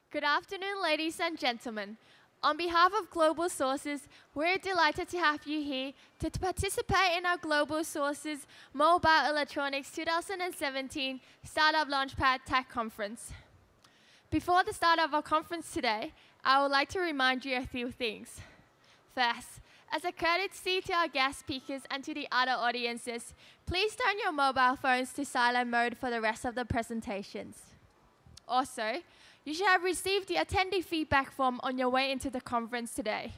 Good afternoon, ladies and gentlemen. On behalf of Global Sources, we're delighted to have you here to participate in our Global Sources Mobile Electronics 2017 Startup Launchpad Tech Conference. Before the start of our conference today, I would like to remind you a few things. First, as a courtesy to our guest speakers and to the other audiences, please turn your mobile phones to silent mode for the rest of the presentations. Also, you should have received the attendee feedback form on your way into the conference today.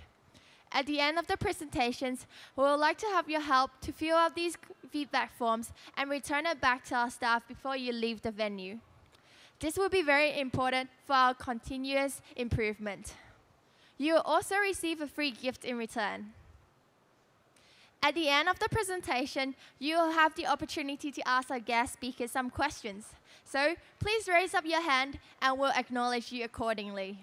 At the end of the presentations, we would like to have your help to fill out these feedback forms and return it back to our staff before you leave the venue. This will be very important for our continuous improvement. You will also receive a free gift in return. At the end of the presentation, you will have the opportunity to ask our guest speakers some questions. So please raise up your hand and we'll acknowledge you accordingly.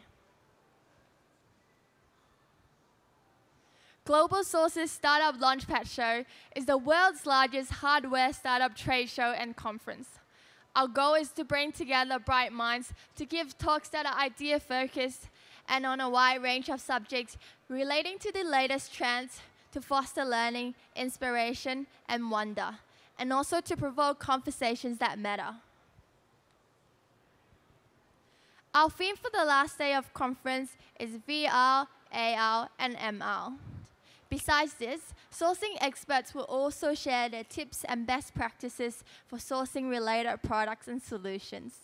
Global Sources Startup Launchpad Show is the world's largest hardware startup trade show and conference. Our goal is to bring together bright minds to give talks that are idea-focused and on a wide range of subjects relating to the latest trends to foster learning, inspiration, and wonder, and also to provoke conversations that matter. Our theme for the last day of conference is VR, AR, and MR. Besides this, sourcing experts will also share their tips and best practices for sourcing related products and solutions.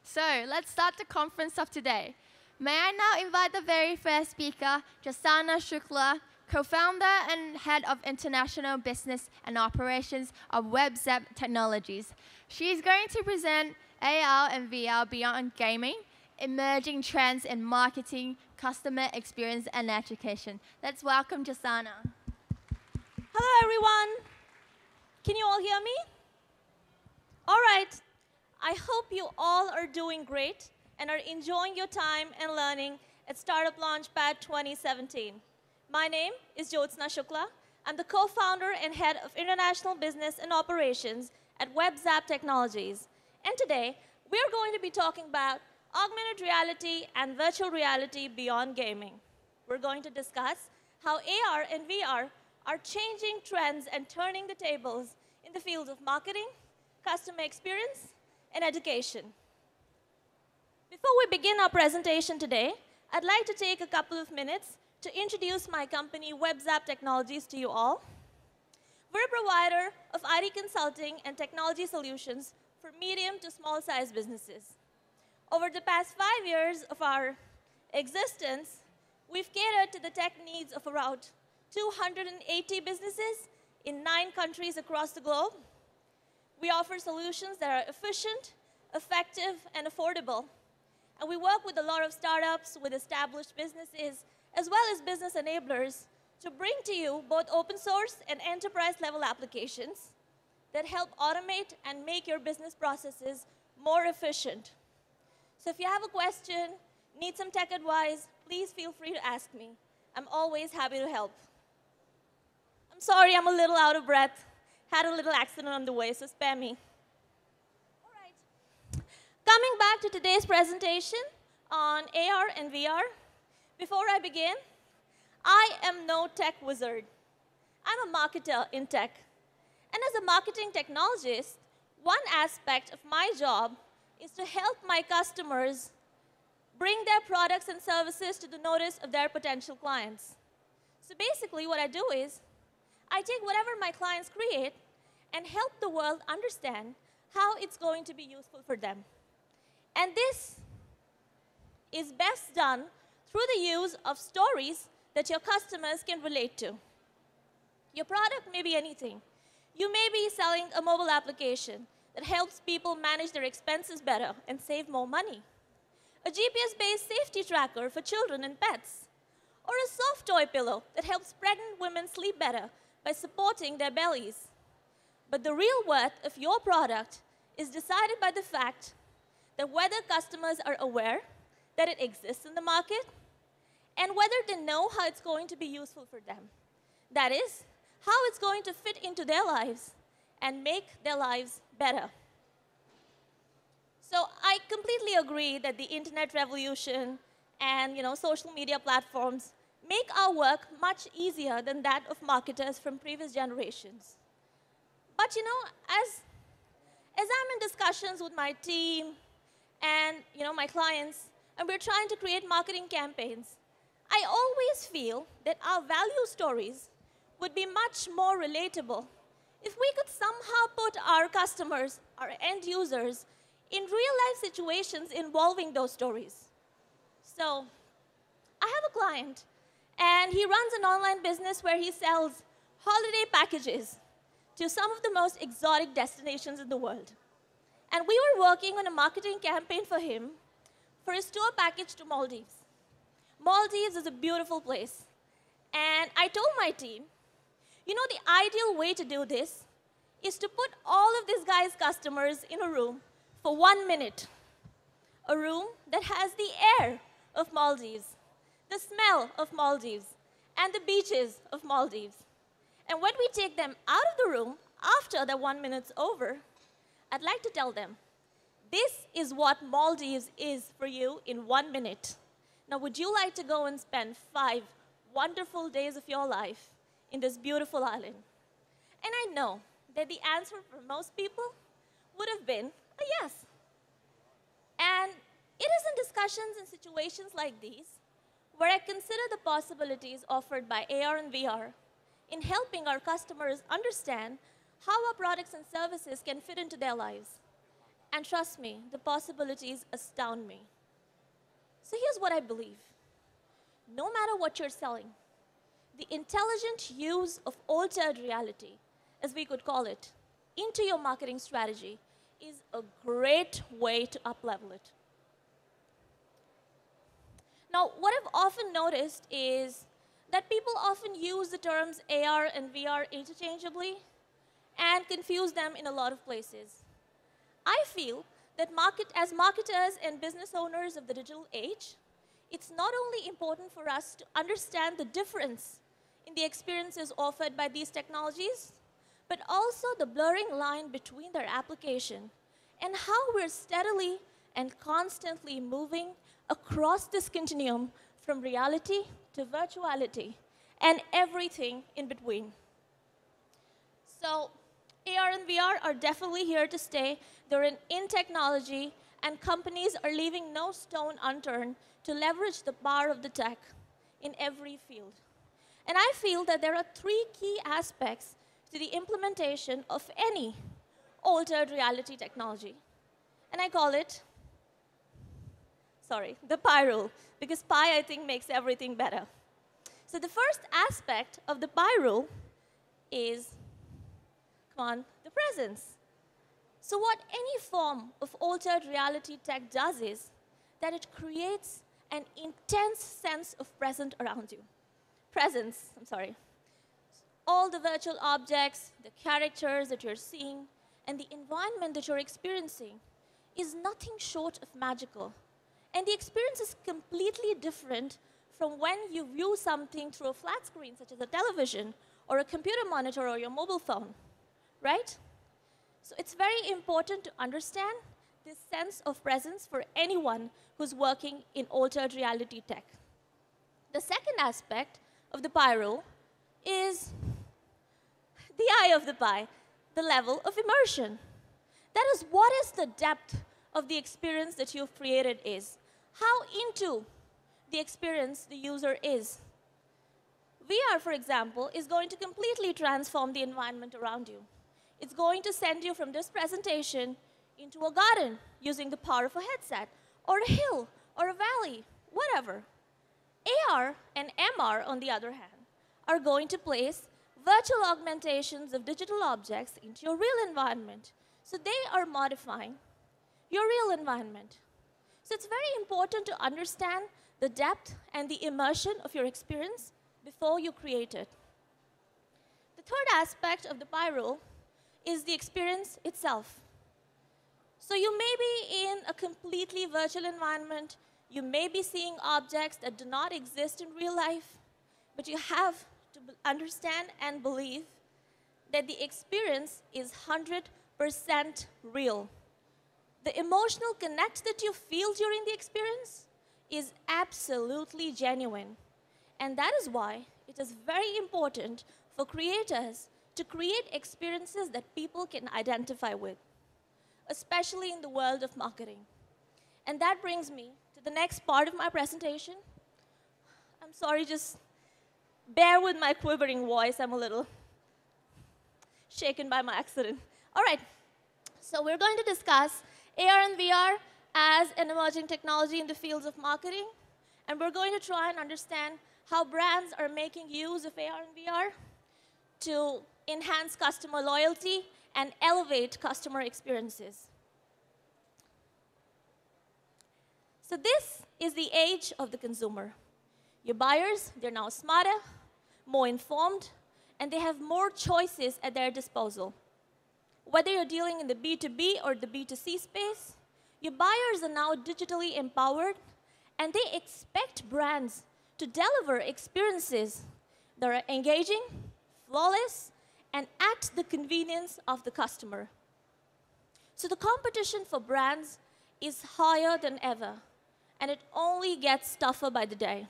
So let's start the conference of today. May I now invite the very first speaker, Jyotsana Shukla, co-founder and head of international business and operations of WebZap Technologies. She is going to present AR and VR beyond gaming, emerging trends in marketing, customer experience, and education. Let's welcome Jyotsana. Hello, everyone. Can you all hear me? All right. I hope you all are doing great and are enjoying your time and learning at Startup Launchpad 2017. My name is Jyotsana Shukla. I'm the co-founder and head of international business and operations at WebZap Technologies. And today, we're going to be talking about augmented reality and virtual reality beyond gaming. We're going to discuss how AR and VR are changing trends and turning the tables in the fields of marketing, customer experience, and education. Before we begin our presentation today, I'd like to take a couple of minutes to introduce my company, WebZap Technologies, to you all. We're a provider of IT consulting and technology solutions for medium to small-sized businesses. Over the past 5 years of our existence, we've catered to the tech needs of around 280 businesses in 9 countries across the globe. We offer solutions that are efficient, effective, and affordable. And we work with a lot of startups, with established businesses, as well as business enablers to bring to you both open source and enterprise-level applications that help automate and make your business processes more efficient. So if you have a question, need some tech advice, please feel free to ask me. I'm always happy to help. I'm sorry, I'm a little out of breath. Had a little accident on the way, so spare me. All right. Coming back to today's presentation on AR and VR, before I begin, I am no tech wizard. I'm a marketer in tech. And as a marketing technologist, one aspect of my job is to help my customers bring their products and services to the notice of their potential clients. So basically what I do is I take whatever my clients create and help the world understand how it's going to be useful for them. And this is best done through the use of stories that your customers can relate to. Your product may be anything. You may be selling a mobile application that helps people manage their expenses better and save more money. A GPS-based safety tracker for children and pets. Or a soft toy pillow that helps pregnant women sleep better by supporting their bellies. But the real worth of your product is decided by the fact that whether customers are aware that it exists in the market and whether they know how it's going to be useful for them. That is, how it's going to fit into their lives and make their lives better. So I completely agree that the internet revolution and social media platforms make our work much easier than that of marketers from previous generations. But as I'm in discussions with my team and my clients, and we're trying to create marketing campaigns, I always feel that our value stories would be much more relatable if we could somehow put our customers, our end users, in real-life situations involving those stories. So I have a client, and he runs an online business where he sells holiday packages to some of the most exotic destinations in the world. And we were working on a marketing campaign for him for his tour package to Maldives. Maldives is a beautiful place. And I told my team, the ideal way to do this is to put all of this guy's customers in a room for 1 minute. A room that has the air of Maldives, the smell of Maldives, and the beaches of Maldives. And when we take them out of the room after the 1 minute's over, I'd like to tell them, this is what Maldives is for you in 1 minute. Now, would you like to go and spend 5 wonderful days of your life in this beautiful island? And I know that the answer for most people would have been a yes. And it is in discussions and situations like these where I consider the possibilities offered by AR and VR in helping our customers understand how our products and services can fit into their lives. And trust me, the possibilities astound me. So here's what I believe. No matter what you're selling, the intelligent use of altered reality, as we could call it, into your marketing strategy is a great way to up-level it. Now, what I've often noticed is that people often use the terms AR and VR interchangeably and confuse them in a lot of places. I feel that as marketers and business owners of the digital age, it's not only important for us to understand the difference in the experiences offered by these technologies, but also the blurring line between their application and how we're steadily and constantly moving across this continuum from reality to virtuality and everything in between. So AR and VR are definitely here to stay. They're in technology, and companies are leaving no stone unturned to leverage the power of the tech in every field. And I feel that there are 3 key aspects to the implementation of any altered reality technology. And I call it, the PI rule, because PI, I think, makes everything better. So the first aspect of the PI rule is, the presence. So what any form of altered reality tech does is that it creates an intense sense of presence around you. All the virtual objects, the characters that you're seeing, and the environment that you're experiencing is nothing short of magical. And the experience is completely different from when you view something through a flat screen, such as a television, or a computer monitor, or your mobile phone, right? So it's very important to understand this sense of presence for anyone who's working in altered reality tech. The second aspect of the PI rule is the eye of the pie, the level of immersion. That is, what is the depth of the experience that you've created is. How into the experience the user is. VR, for example, is going to completely transform the environment around you. It's going to send you from this presentation into a garden using the power of a headset, or a hill, or a valley, whatever. AR and MR, on the other hand, are going to place virtual augmentations of digital objects into your real environment. So they are modifying your real environment. So it's very important to understand the depth and the immersion of your experience before you create it. The third aspect of the PI rule is the experience itself. So you may be in a completely virtual environment. You may be seeing objects that do not exist in real life, but you have to understand and believe that the experience is 100% real. the emotional connect that you feel during the experience is absolutely genuine. And that is why it is very important for creators to create experiences that people can identify with, especially in the world of marketing. And that brings me to the next part of my presentation. I'm sorry, just bear with my quivering voice. I'm a little shaken by my accident. All right, so we're going to discuss AR and VR as an emerging technology in the fields of marketing. And we're going to try and understand how brands are making use of AR and VR to enhance customer loyalty and elevate customer experiences. So this is the age of the consumer. Your buyers, they're now smarter, more informed, and they have more choices at their disposal. Whether you're dealing in the B2B or the B2C space, your buyers are now digitally empowered, and they expect brands to deliver experiences that are engaging, flawless, and at the convenience of the customer. So the competition for brands is higher than ever, and it only gets tougher by the day.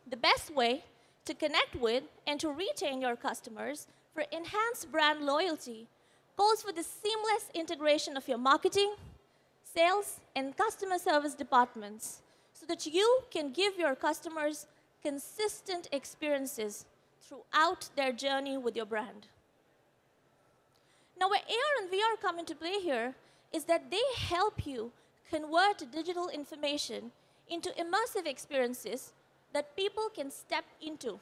The best way to connect with and to retain your customers for enhanced brand loyalty calls for the seamless integration of your marketing, sales, and customer service departments so that you can give your customers consistent experiences throughout their journey with your brand. Now, where AR and VR come into play here is that they help you convert digital information into immersive experiences that people can step into.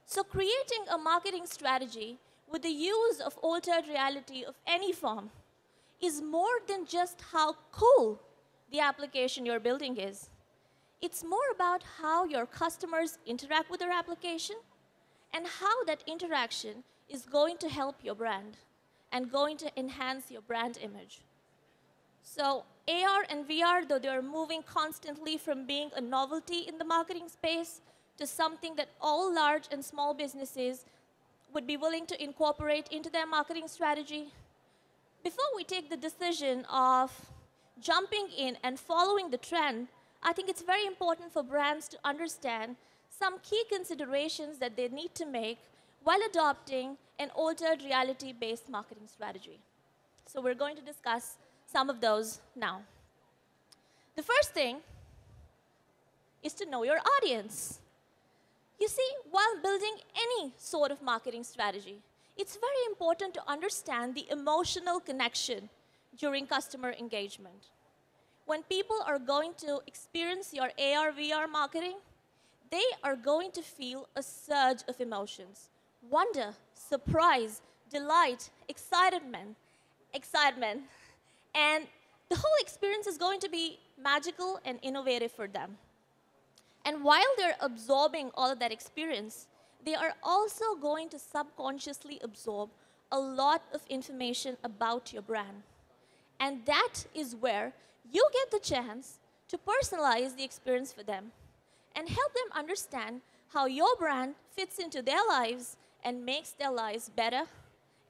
So creating a marketing strategy with the use of altered reality of any form is more than just how cool the application you're building is. It's more about how your customers interact with your application and how that interaction is going to help your brand and going to enhance your brand image. So AR and VR, though they're moving constantly from being a novelty in the marketing space to something that all large and small businesses would be willing to incorporate into their marketing strategy, before we take the decision of jumping in and following the trend, I think it's very important for brands to understand some key considerations that they need to make while adopting an altered reality-based marketing strategy. So we're going to discuss some of those now. The first thing is to know your audience. You see, while building any sort of marketing strategy, it's very important to understand the emotional connection during customer engagement. When people are going to experience your AR, VR marketing, they are going to feel a surge of emotions. Wonder, surprise, delight, excitement, and the whole experience is going to be magical and innovative for them. And while they're absorbing all of that experience, they are also going to subconsciously absorb a lot of information about your brand. And that is where you get the chance to personalize the experience for them and help them understand how your brand fits into their lives and makes their lives better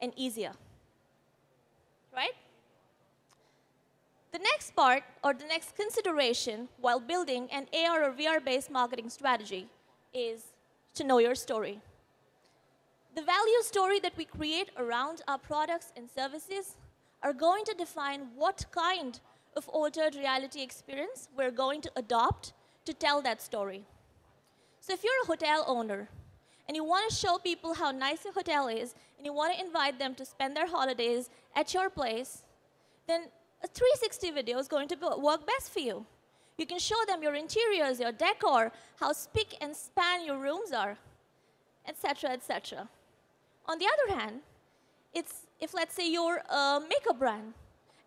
and easier. Right? The next part, or the next consideration while building an AR or VR-based marketing strategy is to know your story. The value story that we create around our products and services are going to define what kind of altered reality experience we're going to adopt to tell that story. So if you're a hotel owner and you want to show people how nice your hotel is and you want to invite them to spend their holidays at your place, then a 360 video is going to work best for you. You can show them your interiors, your decor, how spick and span your rooms are, etc., etc. On the other hand, if let's say you're a makeup brand,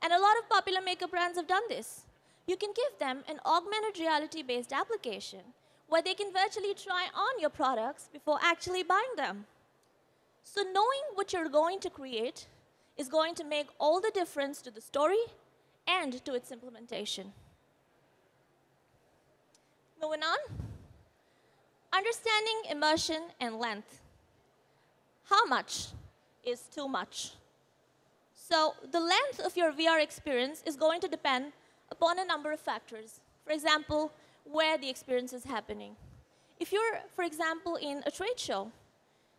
and a lot of popular makeup brands have done this, you can give them an augmented reality-based application where they can virtually try on your products before actually buying them. So knowing what you're going to create is going to make all the difference to the story and to its implementation. Moving on, understanding immersion and length. How much is too much? So the length of your VR experience is going to depend upon a number of factors. For example, where the experience is happening. If you're, for example, in a trade show,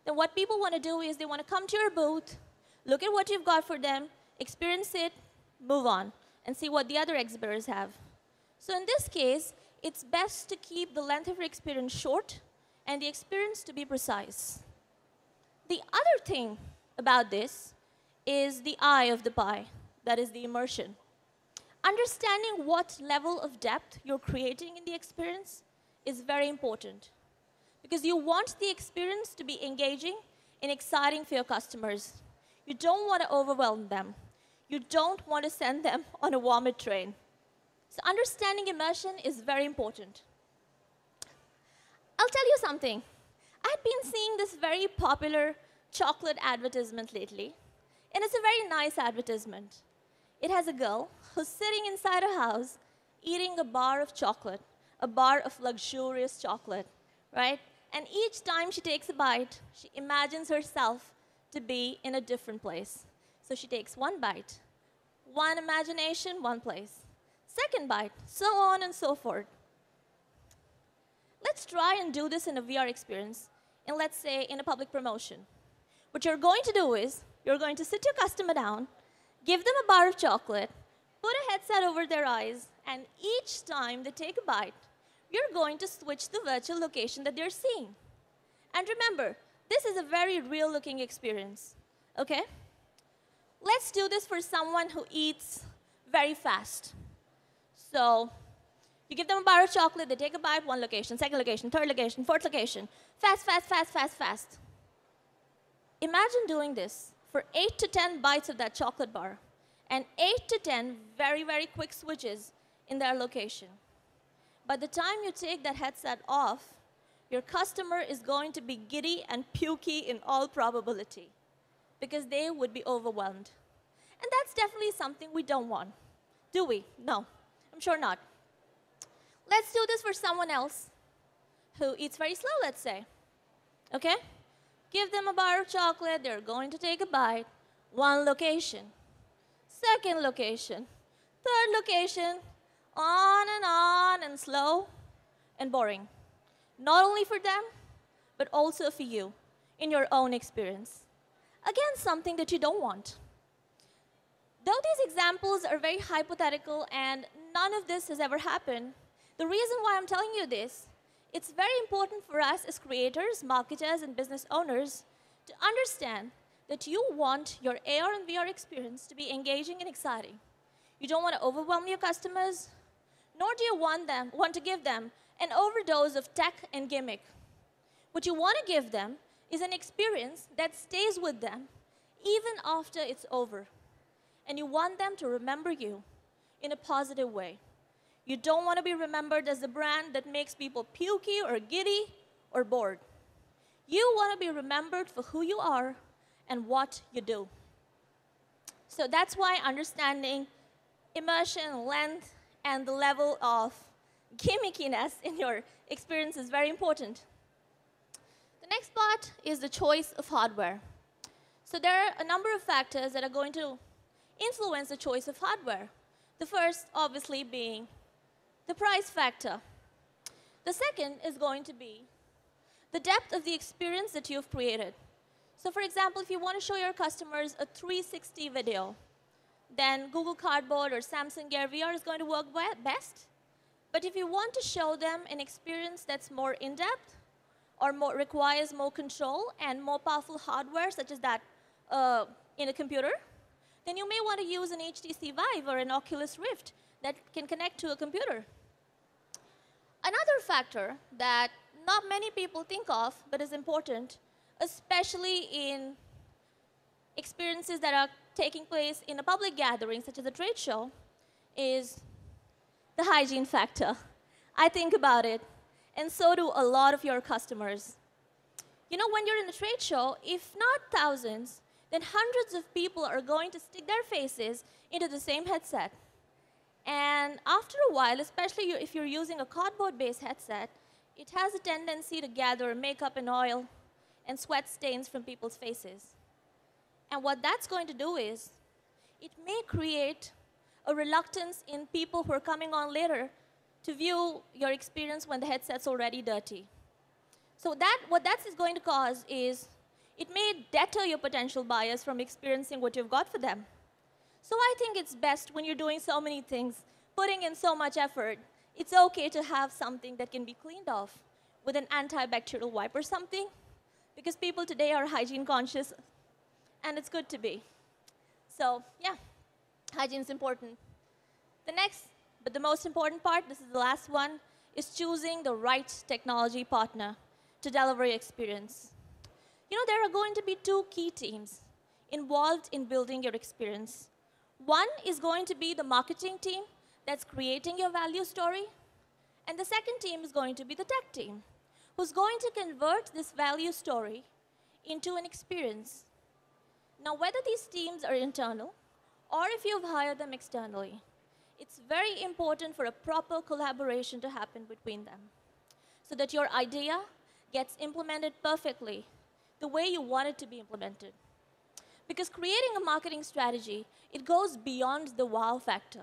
then what people want to do is they want to come to your booth, look at what you've got for them, experience it, move on, and see what the other exhibitors have. So in this case, it's best to keep the length of your experience short and the experience to be precise. The other thing about this is the eye of the pie, that is the immersion. Understanding what level of depth you're creating in the experience is very important because you want the experience to be engaging and exciting for your customers. You don't want to overwhelm them. You don't want to send them on a vomit train. So understanding immersion is very important. I'll tell you something. I've been seeing this very popular chocolate advertisement lately, and it's a very nice advertisement. It has a girl who's sitting inside a house eating a bar of chocolate, a bar of luxurious chocolate, right? And each time she takes a bite, she imagines herself to be in a different place. So she takes one bite, one imagination, one place. Second bite, so on and so forth. Let's try and do this in a VR experience, and let's say in a public promotion. What you're going to do is, you're going to sit your customer down, give them a bar of chocolate, put a headset over their eyes, and each time they take a bite, you're going to switch the virtual location that they're seeing. And remember, this is a very real-looking experience, okay? Let's do this for someone who eats very fast. So you give them a bar of chocolate, they take a bite, one location, second location, third location, fourth location. Fast, fast, fast, fast, fast. Imagine doing this for 8 to 10 bites of that chocolate bar and 8 to 10 very, very quick switches in their location. By the time you take that headset off, your customer is going to be giddy and pukey in all probability because they would be overwhelmed. And that's definitely something we don't want. Do we? No. I'm sure not. Let's do this for someone else who eats very slow, let's say. Okay? Give them a bar of chocolate, they're going to take a bite. One location. Second location. Third location. On and slow and boring. Not only for them, but also for you in your own experience. Again, something that you don't want. Though these examples are very hypothetical and none of this has ever happened, the reason why I'm telling you this, it's very important for us as creators, marketers, and business owners to understand that you want your AR and VR experience to be engaging and exciting. You don't want to overwhelm your customers, nor do you want to give them an overdose of tech and gimmick. What you want to give them is an experience that stays with them even after it's over. And you want them to remember you in a positive way. You don't want to be remembered as the brand that makes people pukey or giddy or bored. You want to be remembered for who you are and what you do. So that's why understanding immersion, length, and the level of gimmickiness in your experience is very important. The next part is the choice of hardware. So there are a number of factors that are going to influence the choice of hardware. The first, obviously, being the price factor. The second is going to be the depth of the experience that you've created. So for example, if you want to show your customers a 360 video, then Google Cardboard or Samsung Gear VR is going to work best. But if you want to show them an experience that's more in-depth or requires more control and more powerful hardware, such as that in a computer, then you may want to use an HTC Vive or an Oculus Rift that can connect to a computer. Another factor that not many people think of, but is important, especially in experiences that are taking place in a public gathering, such as a trade show, is the hygiene factor. I think about it, and so do a lot of your customers. You know, when you're in a trade show, if not thousands, then hundreds of people are going to stick their faces into the same headset. And after a while, especially if you're using a cardboard-based headset, it has a tendency to gather makeup and oil and sweat stains from people's faces. And what that's going to do is, it may create a reluctance in people who are coming on later to view your experience when the headset's already dirty. So what that is going to cause is it may deter your potential buyers from experiencing what you've got for them. So I think it's best when you're doing so many things, putting in so much effort, it's okay to have something that can be cleaned off with an antibacterial wipe or something, because people today are hygiene conscious, and it's good to be. So yeah, hygiene is important. The next, but the most important part, this is the last one, is choosing the right technology partner to deliver your experience. You know, there are going to be two key teams involved in building your experience. One is going to be the marketing team that's creating your value story, and the second team is going to be the tech team, who's going to convert this value story into an experience. Now, whether these teams are internal or if you've hired them externally, it's very important for a proper collaboration to happen between them so that your idea gets implemented perfectly the way you want it to be implemented. Because creating a marketing strategy, it goes beyond the wow factor.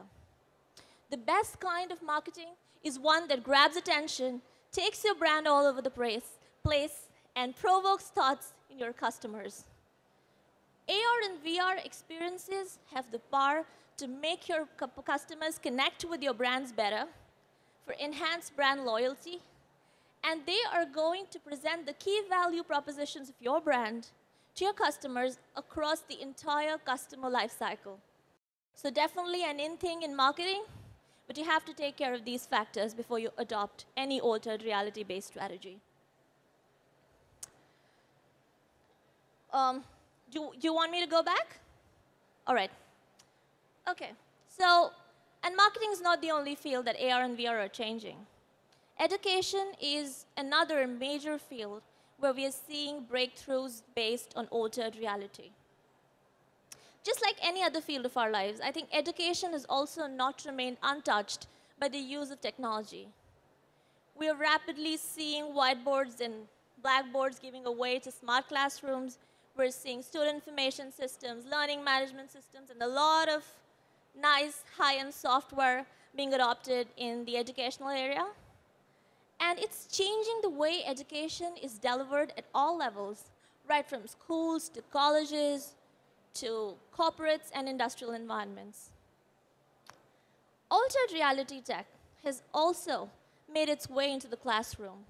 The best kind of marketing is one that grabs attention, takes your brand all over the place, and provokes thoughts in your customers. AR and VR experiences have the power to make your customers connect with your brands better, for enhanced brand loyalty, and they are going to present the key value propositions of your brand to your customers across the entire customer lifecycle. So definitely an in thing in marketing, but you have to take care of these factors before you adopt any altered reality-based strategy. Do you want me to go back? All right. Okay. So, and marketing is not the only field that AR and VR are changing. Education is another major field where we are seeing breakthroughs based on altered reality. Just like any other field of our lives, I think education has also not remained untouched by the use of technology. We are rapidly seeing whiteboards and blackboards giving away to smart classrooms. We're seeing student information systems, learning management systems, and a lot of nice high-end software being adopted in the educational area. And it's changing the way education is delivered at all levels, right from schools to colleges to corporates and industrial environments. Altered reality tech has also made its way into the classroom,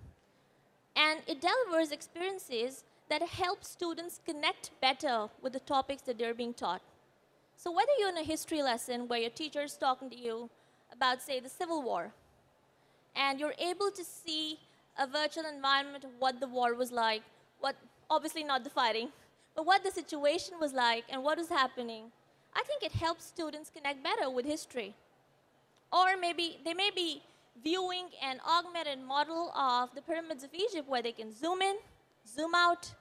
and it delivers experiences that help students connect better with the topics that they're being taught. So whether you're in a history lesson where your teacher is talking to you about, say, the Civil War, and you're able to see a virtual environment of what the war was like, obviously not the fighting, but what the situation was like and what was happening, I think it helps students connect better with history. Or maybe they may be viewing an augmented model of the pyramids of Egypt where they can zoom in, zoom out,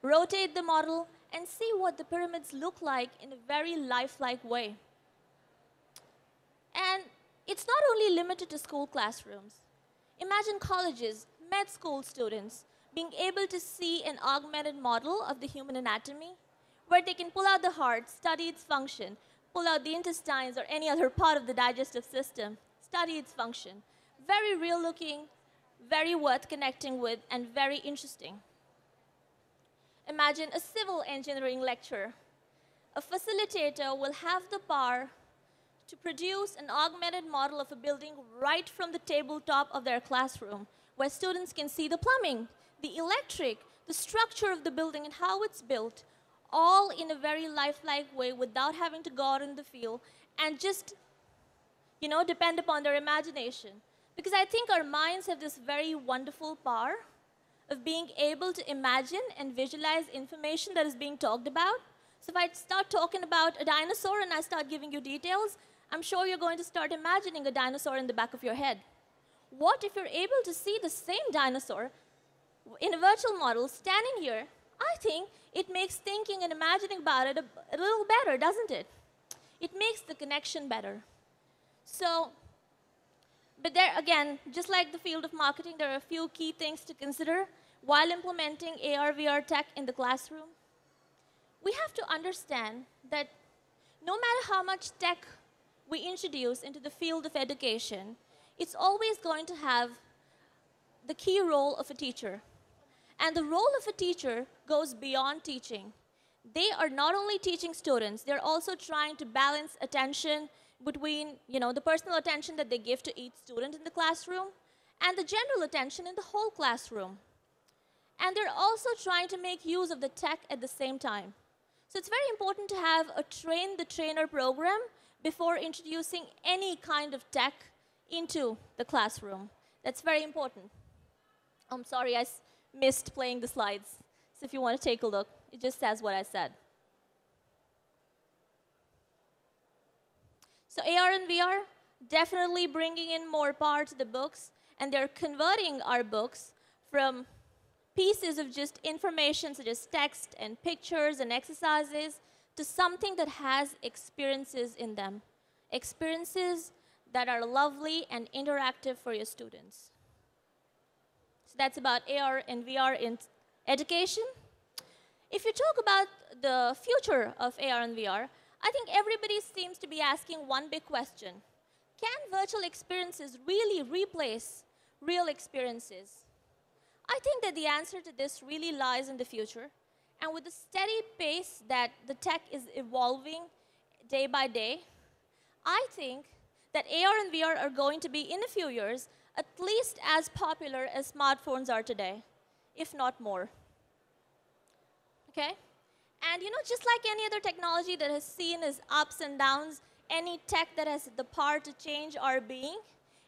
rotate the model, and see what the pyramids look like in a very lifelike way. And it's not only limited to school classrooms. Imagine colleges, med school students, being able to see an augmented model of the human anatomy, where they can pull out the heart, study its function, pull out the intestines or any other part of the digestive system, study its function. Very real looking, very worth connecting with, and very interesting. Imagine a civil engineering lecture. A facilitator will have the power to produce an augmented model of a building right from the tabletop of their classroom, where students can see the plumbing, the electric, the structure of the building and how it's built, all in a very lifelike way without having to go out in the field and just, depend upon their imagination. Because I think our minds have this very wonderful power of being able to imagine and visualize information that is being talked about. So if I start talking about a dinosaur and I start giving you details, I'm sure you're going to start imagining a dinosaur in the back of your head. What if you're able to see the same dinosaur in a virtual model standing here? I think it makes thinking and imagining about it a little better, doesn't it? It makes the connection better. So, but there again, just like the field of marketing, there are a few key things to consider while implementing AR/VR tech in the classroom. We have to understand that no matter how much tech we introduce into the field of education, it's always going to have the key role of a teacher. And the role of a teacher goes beyond teaching. They are not only teaching students, they're also trying to balance attention between, the personal attention that they give to each student in the classroom and the general attention in the whole classroom. And they're also trying to make use of the tech at the same time. So it's very important to have a train the trainer program before introducing any kind of tech into the classroom. That's very important. I'm sorry, I missed playing the slides. So if you want to take a look, it just says what I said. So AR and VR, definitely bringing in more power to the books, and they're converting our books from pieces of just information such as text and pictures and exercises to something that has experiences in them. Experiences that are lovely and interactive for your students. So that's about AR and VR in education. If you talk about the future of AR and VR, I think everybody seems to be asking one big question. Can virtual experiences really replace real experiences? I think that the answer to this really lies in the future. And with the steady pace that the tech is evolving day by day, I think that AR and VR are going to be, in a few years, at least as popular as smartphones are today, if not more. Okay? And just like any other technology that has seen its ups and downs, any tech that has the power to change our being,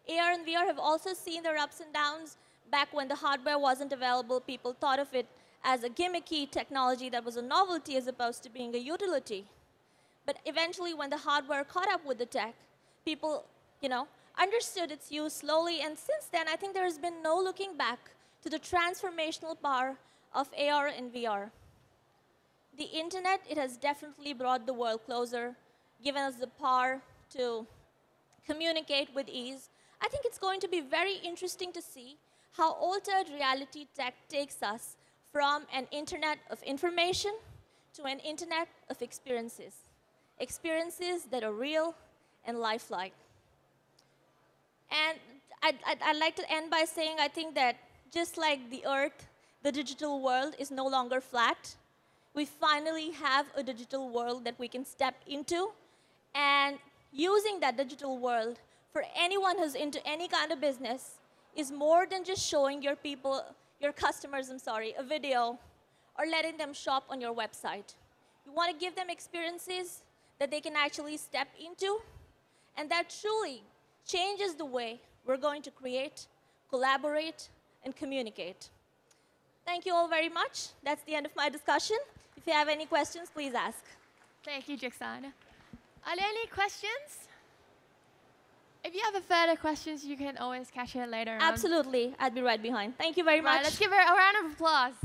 AR and VR have also seen their ups and downs. Back when the hardware wasn't available, people thought of it as a gimmicky technology that was a novelty as opposed to being a utility. But eventually, when the hardware caught up with the tech, people, understood its use slowly. And since then, I think there has been no looking back to the transformational power of AR and VR. The internet, it has definitely brought the world closer, given us the power to communicate with ease. I think it's going to be very interesting to see how altered reality tech takes us from an internet of information to an internet of experiences. Experiences that are real and lifelike. And I'd like to end by saying I think that just like the earth, the digital world is no longer flat. We finally have a digital world that we can step into. And using that digital world for anyone who's into any kind of business is more than just showing your customers, a video or letting them shop on your website. You want to give them experiences that they can actually step into, and that truly changes the way we're going to create, collaborate, and communicate. Thank you all very much. That's the end of my discussion. If you have any questions, please ask. Thank you, Jyotsana. Are there any questions? If you have further questions, you can always catch it later on. Absolutely. I'll be right behind. Thank you very much. Let's give her a round of applause.